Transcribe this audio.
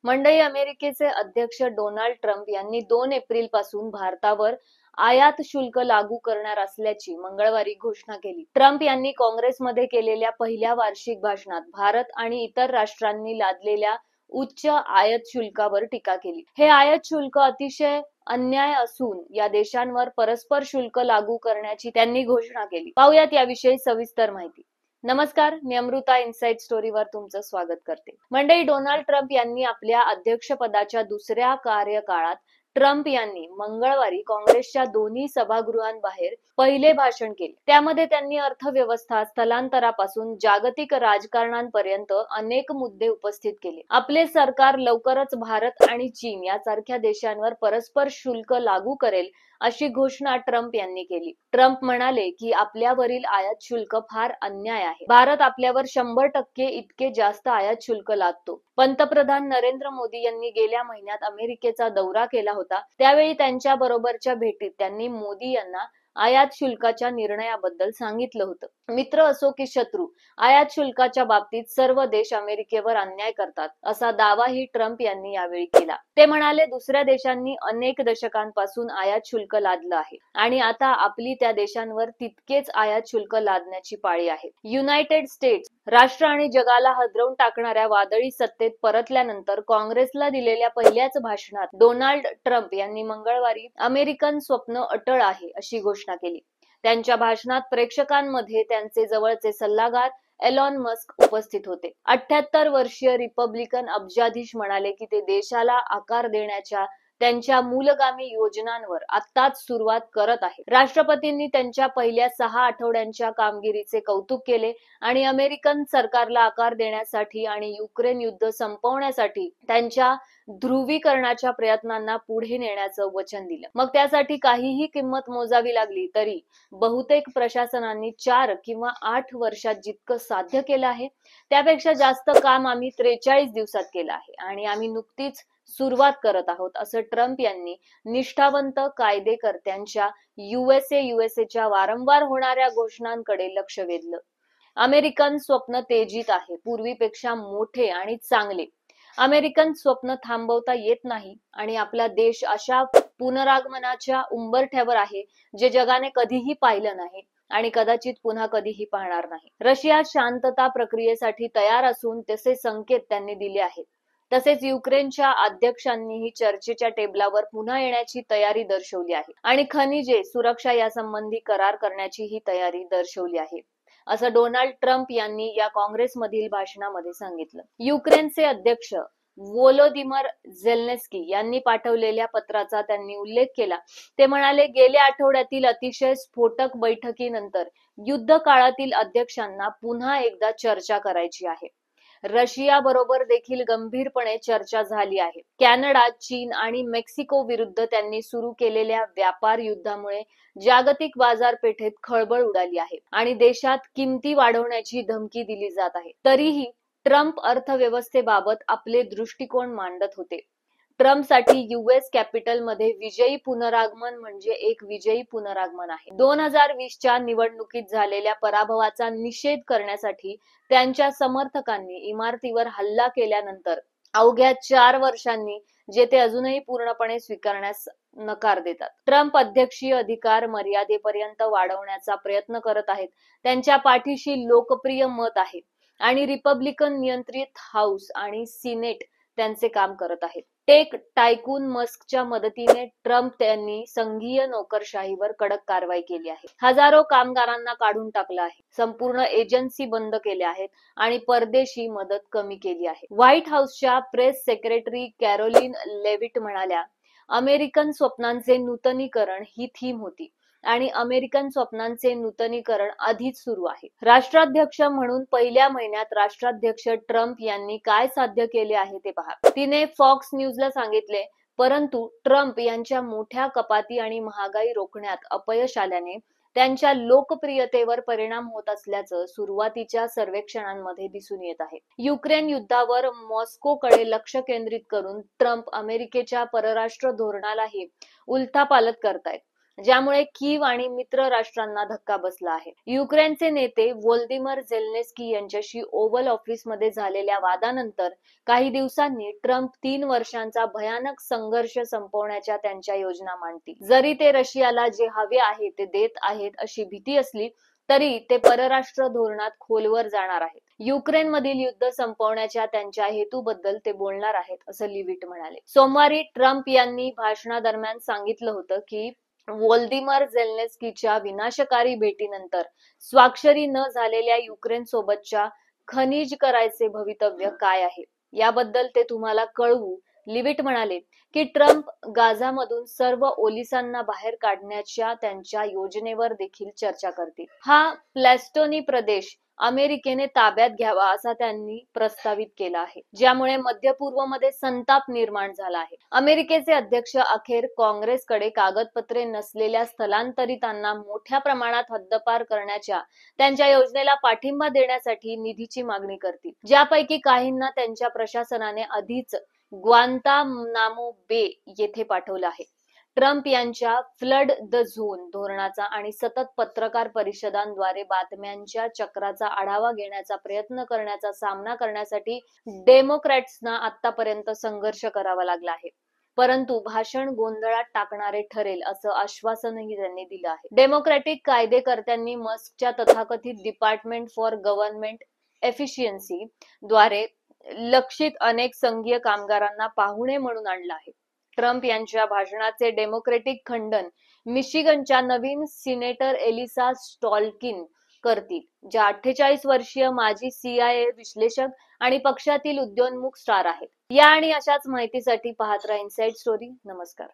मंडळी, अमेरिकेचे अध्यक्ष डोनाल्ड ट्रम्प यांनी 2 एप्रिल पासून भारतावर आयात शुल्क लागू करणार असल्याची मंगळवारी घोषणा केली. ट्रम्प यांनी काँग्रेसमध्ये केलेल्या पहिल्या वार्षिक भाषणात भारत आणि इतर राष्ट्रांनी लादलेल्या उच्च आयात शुल्कावर टीका केली. हे आयात शुल्क अतिशय अन्याय असून या देशांवर परस्पर शुल्क लागू करण्याची त्यांनी घोषणा केली. पाहुयात याविषयी सविस्तर माहिती. नमस्कार, मी अमृता इनसाइड स्टोरीवर तुमचं स्वागत करते. मंडळी, डोनाल्ड ट्रम्प यांनी आपल्या अध्यक्षपदाच्या दुसऱ्या कार्यकाळात ट्रम्प यांनी मंगळवारी काँग्रेसच्या दोन्ही सभागृहांबाहेर पहिले भाषण केले. त्यामध्ये त्यांनी अर्थव्यवस्था, स्थलांतरापासून जागतिक राजकारणांपर्यंत अनेक मुद्दे उपस्थित केले. आपले सरकार लवकरच भारत आणि चीन यासारख्या देशांवर परस्पर शुल्क लागू करेल अशी घोषणा ट्रम्प यांनी केली. ट्रम्प म्हणाले की आपल्यावरील आयात शुल्क फार अन्याय आहे. भारत आपल्यावर 100% इतके जास्त आयात शुल्क लादतो. पंतप्रधान नरेंद्र मोदी यांनी गेल्या महिन्यात अमेरिकेचा दौरा केला होता. त्यावेळी त्यांच्या बरोबरच्या भेटीत त्यांनी मोदी यांना आयात शुल्काच्या निर्णयाबद्दल सांगितलं होतं. मित्र असो की शत्रू, आयात शुल्काच्या बाबतीत सर्व देश अमेरिकेवर अन्याय करतात असा दावाही ट्रम्प यांनी यावेळी केला. ते म्हणाले, दुसऱ्या देशांनी अनेक दशकांपासून आयात शुल्क लादलं आहे आणि आता आपली त्या देशांवर तितकेच आयात शुल्क लादण्याची पाळी आहे. युनायटेड स्टेट्स राष्ट्र आणि जगाला हादरवून टाकणाऱ्या वादळी सत्तेत परतल्यानंतर काँग्रेसला दिलेल्या पहिल्याच भाषणात डोनाल्ड ट्रम्प यांनी मंगळवारी अमेरिकन स्वप्न अटळ आहे अशी घोषणा केली. त्यांच्या भाषणात प्रेक्षकांमध्ये त्यांचे जवळचे सल्लागार एलॉन मस्क उपस्थित होते. 78 वर्षीय रिपब्लिकन अब्जाधीश म्हणाले की ते देशाला आकार देण्याच्या त्यांच्या मूलगामी योजनांवर आत्ताच सुरुवात करत आहे. राष्ट्रपतींनी त्यांच्या पहिल्या 6 आठवड्यांच्या कामगिरीचे कौतुक केले आणि अमेरिकन सरकारला आकार देण्यासाठी आणि युक्रेन युद्ध संपवण्यासाठी त्यांच्या ध्रुवीकरणाच्या प्रयत्नांना पुढे नेण्याचं वचन दिलं. मग त्यासाठी काहीही किंमत मोजावी लागली तरी बहुतेक प्रशासनांनी 4 किंवा 8 वर्षात जितकं साध्य केलं आहे त्यापेक्षा जास्त काम आम्ही 43 दिवसात केलं आहे आणि आम्ही नुकतीच सुरुवात करत आहोत असं ट्रम्प यांनी निष्ठावंत कायदेकर्त्यांच्या यूएसएच्या वारंवार होणाऱ्या घोषणांकडे लक्ष वेधलं. अमेरिकन स्वप्न तेजीत आहे, पूर्वीपेक्षा मोठे आणि चांगले. अमेरिकन स्वप्न थांबवता येत नाही आणि आपला देश अशा पुनरागमनाच्या उंबरठ्यावर आहे जे जगाने कधीही पाहिलं नाही आणि कदाचित पुन्हा कधीही पाहणार नाही. रशिया शांतता प्रक्रियेसाठी तयार असून तसे संकेत त्यांनी दिले आहेत. तसेच युक्रेनच्या अध्यक्षांनीही चर्चेच्या टेबलावर पुन्हा येण्याची तयारी दर्शवली आहे आणि खनिजे सुरक्षा यासंबंधी करार करण्याची ही तयारी दर्शवली आहे असं डोनाल्ड ट्रम्प यांनी या काँग्रेसमधील भाषणामध्ये सांगितलं. युक्रेनचे अध्यक्ष व्होलोदिमीर झेलेन्स्की यांनी पाठवलेल्या पत्राचा त्यांनी उल्लेख केला. ते म्हणाले, गेल्या आठवड्यातील अतिशय स्फोटक बैठकीनंतर युद्ध काळातील अध्यक्षांना पुन्हा एकदा चर्चा करायची आहे. रशिया बरोबर देखील गंभीरपणे चर्चा झाली आहे. कॅनडा, चीन आणि मेक्सिको विरुद्ध त्यांनी सुरू केलेल्या व्यापार युद्धामुळे जागतिक बाजारपेठेत खळबळ उडाली आहे आणि देशात किमती वाढवण्याची धमकी दिली जात आहे. तरीही ट्रम्प अर्थव्यवस्थेबाबत आपले दृष्टिकोन मांडत होते. ट्रम्पसाठी युएस कॅपिटलमध्ये विजयी पुनरागमन म्हणजे एक विजयी पुनरागमन आहे. 2020च्या निवडणुकीत झालेल्या पराभवाचा निषेध करण्यासाठी त्यांच्या समर्थकांनी इमारतीवर हल्ला केल्यानंतर अवघ्या 4 वर्षांनी जे ते अजूनही पूर्णपणे स्वीकारण्यास नकार देतात. ट्रम्प अध्यक्षीय अधिकार मर्यादेपर्यंत वाढवण्याचा प्रयत्न करत आहेत. त्यांच्या पाठीशी लोकप्रिय मत आहे आणि रिपब्लिकन नियंत्रित हाऊस आणि सिनेट त्यांचे काम करत आहेत. टेक टायकून मस्कच्या मदतीने ट्रम्प यांनी संघीय नोकरशाहीवर कडक कारवाई केली आहे. हजारो कामगारांना काढून टाकलं आहे, संपूर्ण एजन्सी बंद केल्या आहेत आणि परदेशी मदत कमी केली आहे. व्हाईट हाऊसच्या प्रेस सेक्रेटरी कॅरोलिन लेविट म्हणाल्या, अमेरिकन स्वप्नांचे नूतनीकरण ही थीम होती आणि अमेरिकन स्वप्नांचे नूतनीकरण आधीच सुरू आहे. राष्ट्राध्यक्ष म्हणून पहिल्या महिन्यात राष्ट्राध्यक्ष ट्रम्प यांनी काय साध्य केले आहे ते पहा. तिने फॉक्स न्यूजला सांगितले, परंतु ट्रम्प यांच्या मोठ्या कपाती आणि महागाई रोखण्यात अपयश आल्याने त्यांच्या लोकप्रियतेवर परिणाम होत असल्याचं सुरुवातीच्या सर्वेक्षणांमध्ये दिसून येत आहे. युक्रेन युद्धावर मॉस्कोकडे लक्ष केंद्रित करून ट्रम्प अमेरिकेच्या परराष्ट्र धोरणालाही उलथापालथ करतायत. ज्यामुळे कीव आणि मित्र राष्ट्रांना धक्का बसला आहे. युक्रेनचे नेते व्लोदिमीर झेलेन्स्की यांच्याशी ओव्हल ऑफिसमध्ये झालेल्या वादानंतर काही दिवसांनी ट्रम्प 3 वर्षांचा भयानक संघर्ष संपवण्याच्या त्यांच्या योजना मांडतील. जरी ते रशियाला जे हवे आहे ते देत आहेत अशी भीती असली तरी ते परराष्ट्र धोरणात खोलवर जाणार आहेत. युक्रेनमधील युद्ध संपवण्याच्या त्यांच्या हेतूबद्दल ते बोलणार आहेत असं लिव्हिट म्हणाले. सोमवारी ट्रम्प यांनी भाषणादरम्यान सांगितलं होतं की व्लोदिमीर झेलेन्स्कीच्या विनाशकारी भेटीनंतर स्वाक्षरी न झालेल्या युक्रेन सोबतच्या खनिज करायचे भवितव्य काय आहे याबद्दल ते तुम्हाला कळवू. लिव्हिट म्हणाले की ट्रम्प गाझामधून सर्व ओलिसांना बाहेर काढण्याच्या त्यांच्या योजनेवर देखील चर्चा करतील. हा प्लॅस्टोनी प्रदेश अमेरिकेने ताब्यात घ्यावा असा त्यांनी प्रस्तावित केला आहे, ज्यामुळे मध्य पूर्वमध्ये संताप निर्माण झाला आहे. अमेरिकेचे अध्यक्ष अखेर काँग्रेसकडे कागदपत्रे नसलेल्या स्थलांतरितांना मोठ्या प्रमाणात हद्दपार करण्याच्या त्यांच्या योजनेला पाठिंबा देण्यासाठी निधीची मागणी करतील, ज्यापैकी काहींना त्यांच्या प्रशासनाने आधीच ग्वांतानामो बे येथे पाठवलं आहे. ट्रम्प यांच्या फ्लड द झोन धोरणाचा आणि सतत पत्रकार परिषदांद्वारे बातम्यांच्या चक्राचा आढावा घेण्याचा प्रयत्न करण्याचा सामना करण्यासाठी डेमोक्रॅट्सना आतापर्यंत संघर्ष करावा लागला आहे. परंतु भाषण गोंधळात टाकणारे ठरेल असं आश्वासनही त्यांनी दिलं आहे. डेमोक्रॅटिक कायदेकर्त्यांनी मस्कच्या तथाकथित डिपार्टमेंट फॉर गव्हर्नमेंट एफिशियन्सी द्वारे लक्षित अनेक संघीय कामगारांना पाहुणे म्हणून आणलं आहे. ट्रम्प यांच्या भाषणाचे डेमोक्रॅटिक खंडन मिशिगनच्या नवीन सिनेटर एलिसा स्टॉल्किन करतील, ज्या 48 वर्षीय माजी CIA विश्लेषक आणि पक्षातील उदयोन्मुख स्टार आहेत. या आणि अशाच माहितीसाठी पाहत राहा इनसाइड स्टोरी. नमस्कार.